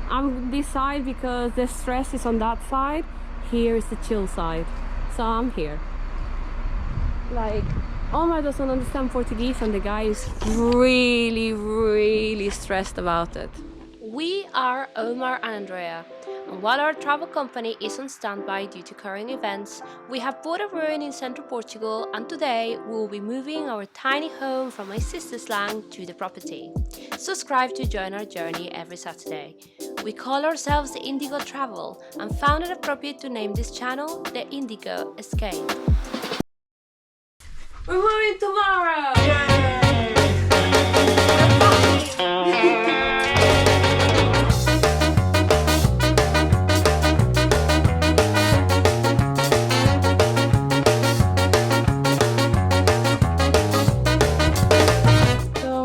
I'm this side because the stress is on that side. Here is the chill side, so I'm here. Like, Omar doesn't understand Portuguese and the guy is really stressed about it. We are Omar and Andrea, and while our travel company is on standby due to current events, we have bought a room in central Portugal, and today we will be moving our tiny home from my sister's land to the property. Subscribe to join our journey every Saturday. We call ourselves the Indigo Travel and found it appropriate to name this channel the Indigo Escape. We're moving tomorrow! Yay!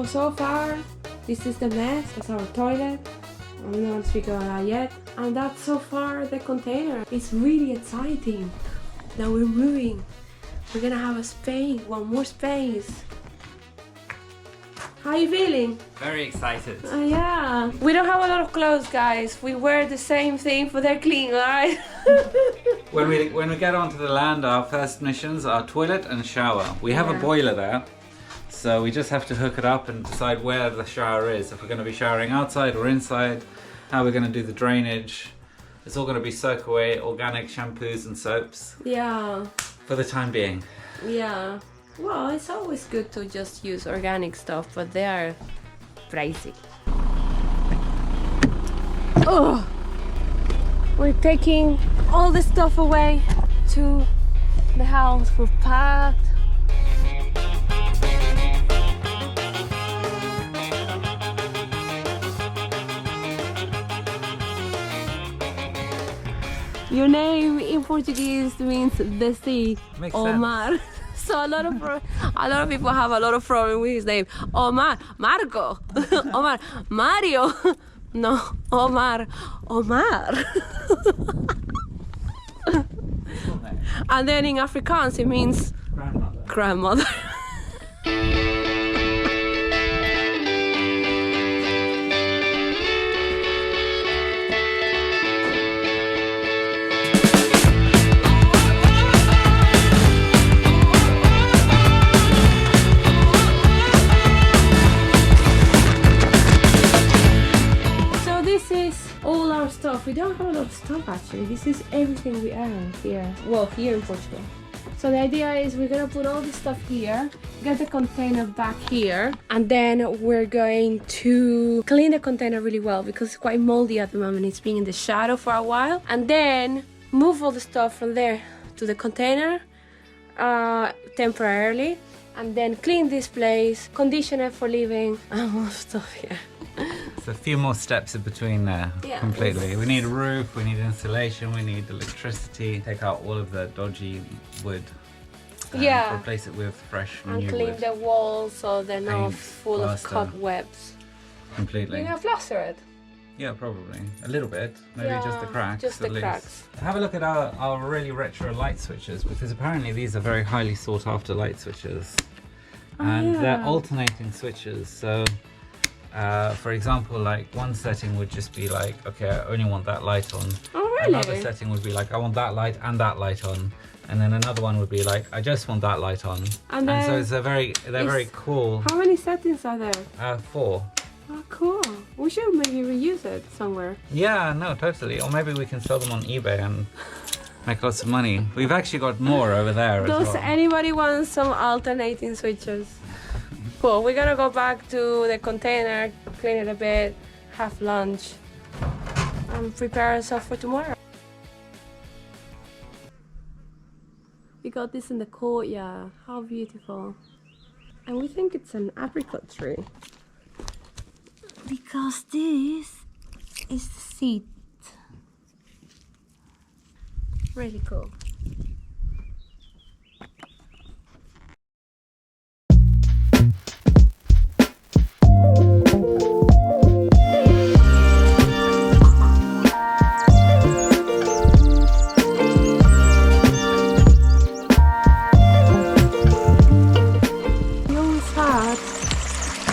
So far, this is the mess. That's our toilet. I'm not speaking about that yet. And that's so far the container. It's really exciting. Now we're moving. We're gonna have a space, one more space. How are you feeling? Very excited. Yeah. We don't have a lot of clothes, guys. We wear the same thing, but they're clean, alright? When we get onto the land, our first missions are toilet and shower. We have a boiler there, so we just have to hook it up and decide where the shower is. If we're going to be showering outside or inside, how we're going to do the drainage. It's all going to be soak away organic shampoos and soaps. Yeah. For the time being. Yeah. Well, it's always good to just use organic stuff, but they are pricey. Oh, we're taking all the stuff away to the house. We're packed. Your name in Portuguese means the sea, Makes Omar. sense. So a lot of people have a lot of problem with his name. Omar, Marco, Omar, Mario. No, Omar. And then in Afrikaans it means grandmother. We don't have a lot of stuff actually. This is everything we own here. Well, here in Portugal. So the idea is we're gonna put all this stuff here, get the container back here, and then we're going to clean the container really well because it's quite moldy at the moment. It's been in the shadow for a while, and then move all the stuff from there to the container temporarily, and then clean this place, condition it for living, and more stuff here. There's a few more steps in between there, completely. We need a roof, we need insulation, we need electricity, take out all of the dodgy wood, and replace it with fresh and new clean wood. the walls so they're not Paint, full plaster. of cobwebs. Completely. You're gonna plaster it? Yeah, probably. A little bit, maybe just the cracks. Just the cracks. Have a look at our really retro light switches, because apparently these are very highly sought after light switches. And they're alternating switches, so for example, like one setting would just be like, okay, I only want that light on. Oh, really? Another setting would be like, I want that light and that light on. And then another one would be like, I just want that light on. And so it's they're very cool. How many settings are there? 4. Oh, cool. We should maybe reuse it somewhere. Yeah, no, totally. Or maybe we can sell them on eBay and make lots of money. We've actually got more over there Does as well. anybody want some alternating switches? Cool, we're gonna go back to the container, clean it a bit, have lunch, and prepare ourselves for tomorrow. We got this in the courtyard. How beautiful. And we think it's an apricot tree. Because this is the seat. Really cool.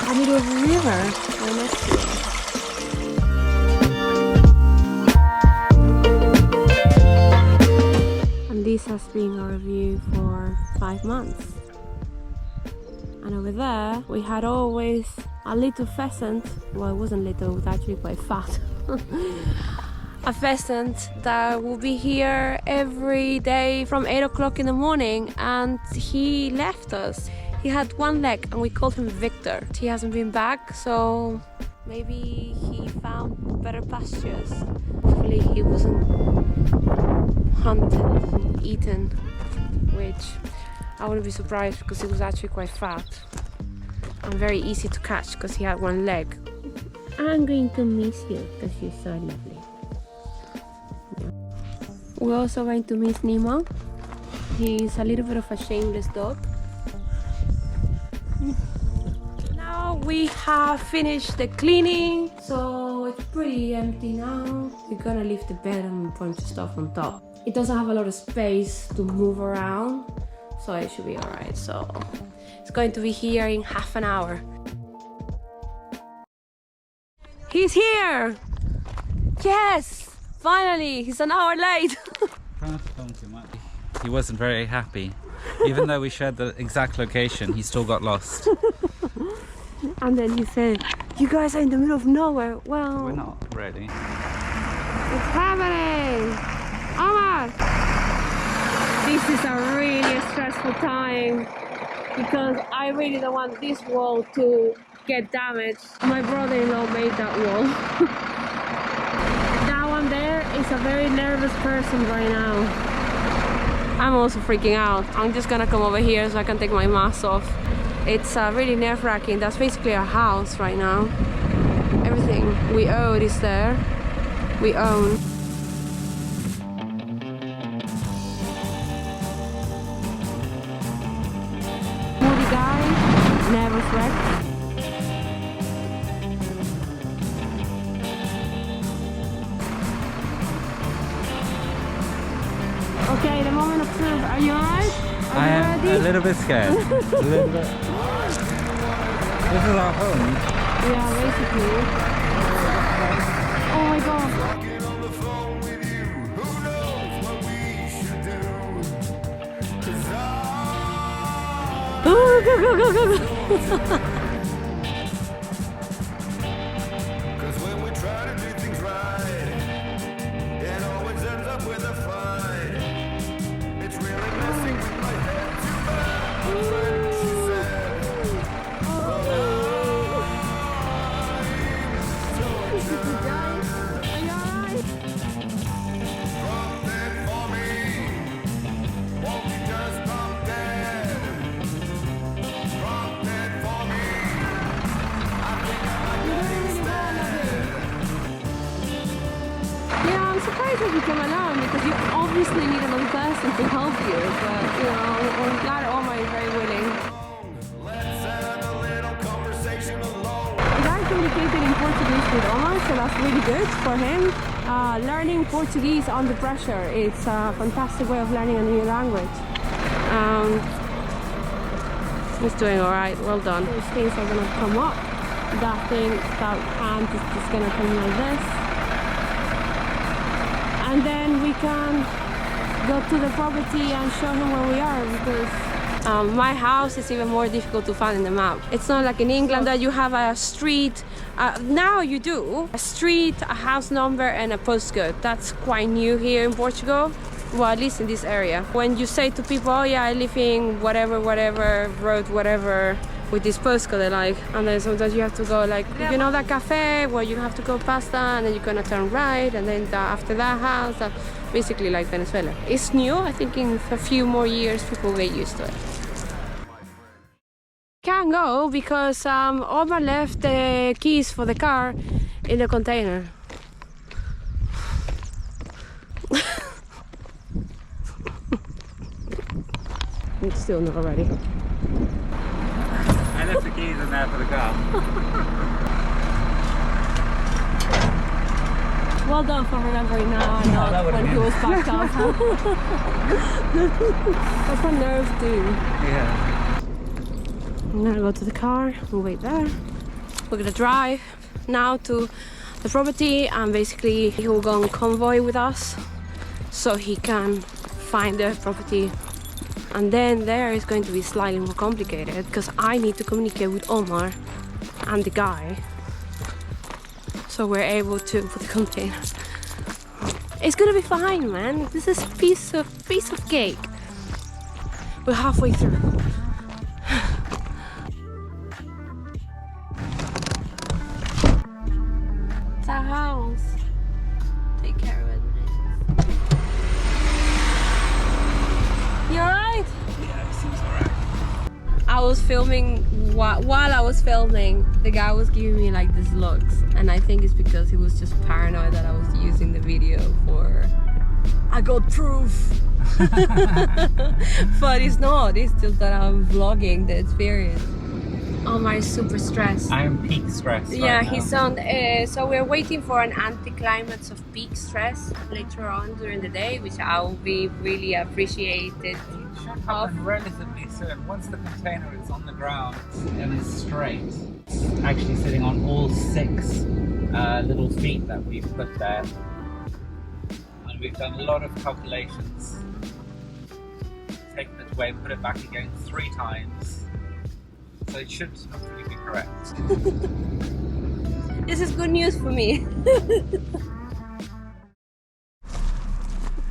A little river right next to it. has been our view for 5 months. And over there we had always a little pheasant. Well, it wasn't little, it was actually quite fat. A pheasant that will be here every day from 8 o'clock in the morning, and he left us. He had one leg and we called him Victor. He hasn't been back, so maybe he found better pastures. Hopefully he wasn't hunted and eaten, which I wouldn't be surprised because he was actually quite fat and very easy to catch because he had one leg. I'm going to miss you because you're so lovely. We're also going to miss Nemo. He's a little bit of a shameless dog. Now we have finished the cleaning, so it's pretty empty now. We're gonna leave the bed and a bunch of stuff on top. It doesn't have a lot of space to move around, so it should be alright. So it's going to be here in half an hour. He's here! Yes! Finally! He's an hour late! He wasn't very happy. Even though we shared the exact location, he still got lost. And then he said, you guys are in the middle of nowhere. Well, we're not ready. It's happening! Omar! This is a really stressful time because I really don't want this wall to get damaged. My brother-in-law made that wall. That one there is a very nervous person right now. I'm also freaking out. I'm just gonna come over here so I can take my mask off. It's really nerve-wracking. That's basically our house right now. Everything we own is there. We own. Moody guy, never wrecked. Okay, the moment of truth. Are you alright? I am a little bit scared. A little bit. This is our home. Yeah, basically. Oh my god. Oh, go, go, go, go, go. That you came along because you obviously need another person to help you, but you know, I'm glad Omar is very willing. I communicated in Portuguese with Omar, so that's really good for him. Learning Portuguese under pressure, it's a fantastic way of learning a new language. He's doing alright, well done. Those things are gonna come up. That hand is just gonna come like this. And then we can go to the property and show him where we are, because my house is even more difficult to find in the map. It's not like in England that you have a street. Now you do. A street, a house number and a postcode. That's quite new here in Portugal. Well, at least in this area. When you say to people, oh yeah, I live in whatever, road, whatever, with this postcode they like, and then sometimes you have to go like, you know that cafe where you have to go past that and then you're gonna turn right, and then after that house, basically like Venezuela. It's new. I think in a few more years people get used to it. Can't go because Omar left the keys for the car in the container. It's still not ready. I left the keys in there for the car. Well done for remembering now and not when he was backed up. That's what nerves do. Yeah. I'm gonna go to the car and wait there. We're gonna drive now to the property, and basically he will go on convoy with us so he can find the property. And then there is going to be slightly more complicated because I need to communicate with Omar and the guy. So we're able to put the container. It's gonna be fine, man. This is piece of cake. We're halfway through. It's our house. Take care of it. You alright? Yeah, it seems alright. I was filming, while I was filming, the guy was giving me like these looks, and I think it's because he was just paranoid that I was using the video for I got proof. But it's not, it's just that I'm vlogging the experience. Omar is super stressed. I am peak stressed. Yeah, right he's now. on. So we're waiting for an anticlimax of peak stress later on during the day, which I will be really appreciated. It should happen relatively soon. Once the container is on the ground and is straight, it's actually sitting on all 6 little feet that we've put there. And we've done a lot of calculations. Taken it away, put it back again 3 times. So it should hopefully be correct. This is good news for me.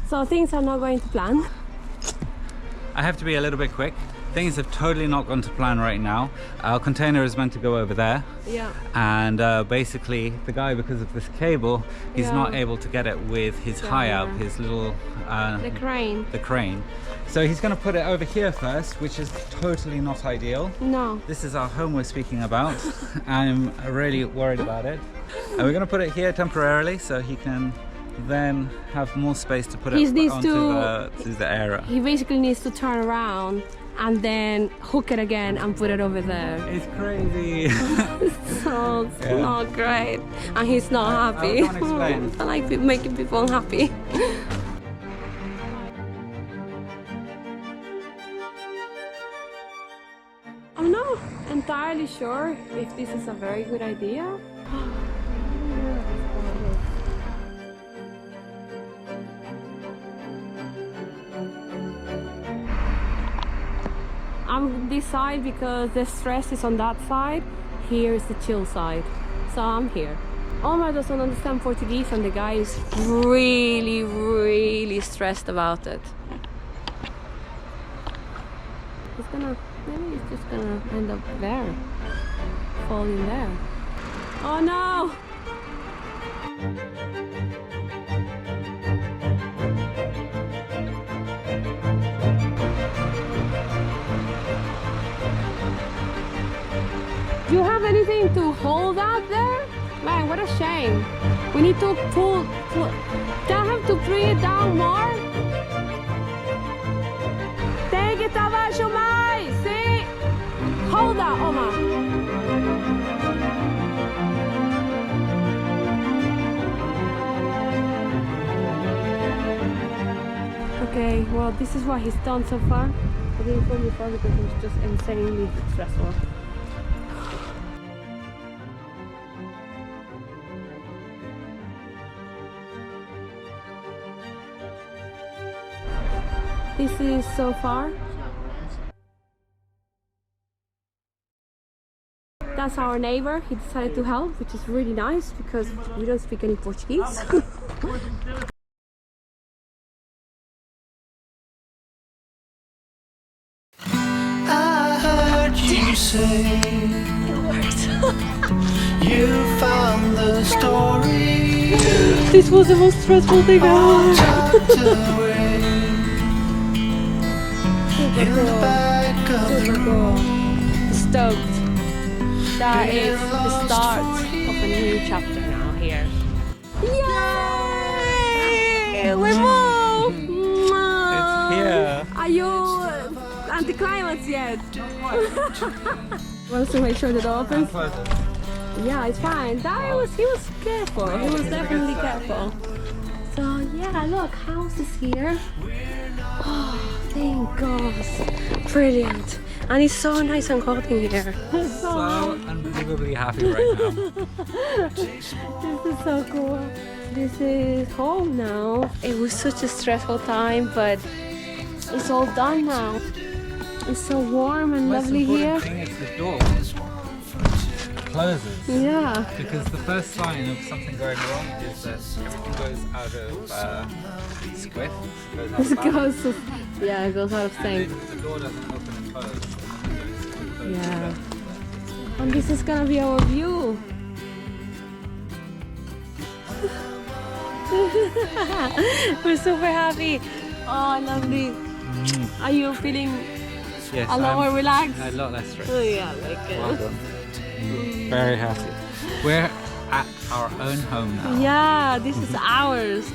So things are not going to plan. I have to be a little bit quick. Things have totally not gone to plan right now. Our container is meant to go over there. Yeah. And basically the guy, because of this cable, he's Yeah. not able to get it with his high up, his little The crane. the crane. So he's going to put it over here first, which is totally not ideal. No. This is our home we're speaking about. I'm really worried about it. And we're going to put it here temporarily so he can then have more space to put He it needs onto the area. He basically needs to turn around and then hook it again and put it over there. It's crazy. So it's Yeah. not great. And he's not happy. I can't explain. I like making people unhappy. I'm not entirely sure if this is a very good idea. I'm this side because the stress is on that side. Here is the chill side. So I'm here. Omar doesn't understand Portuguese and the guy is really, really stressed about it. Maybe he's just gonna end up there. Falling there. Oh no! Do you have anything to hold out there? Man, what a shame. We need to pull. Do I have to bring it down more? Take it abaixo mais! See? Hold that, Omar. Okay, well, this is what he's done so far. I didn't film before because it was just insanely stressful. This is so far. That's our neighbor. He decided to help, which is really nice because we don't speak any Portuguese. I heard you say It worked. you found the story This was the most stressful thing all ever. tucked away in the back of the room. Stoked. That is the start of a new chapter now here. Yay! We moved! It's here. Are you anticlimax yet? Want to make sure the door opens? Yeah, it's fine. He was careful. He was definitely careful. So yeah, look, house is here. Oh, thank God. Brilliant. And it's so nice and cold in here. So unbelievably happy right now. This is so cool. This is home now. It was such a stressful time, but It's all done now. It's so warm and Most lovely here. important thing is the door closes. Yeah. Because the first sign of something going wrong is that everything goes out of squiff. Goes out It of balance. goes, yeah, it goes out of And sync. then the door doesn't open and close. Yeah. And this is gonna be our view. We're super happy. Oh, lovely. Are you feeling Yes, a lot more relaxed? a lot less stress. Oh, yeah, like Well done. Very happy. We're at our own home now. yeah, this is ours.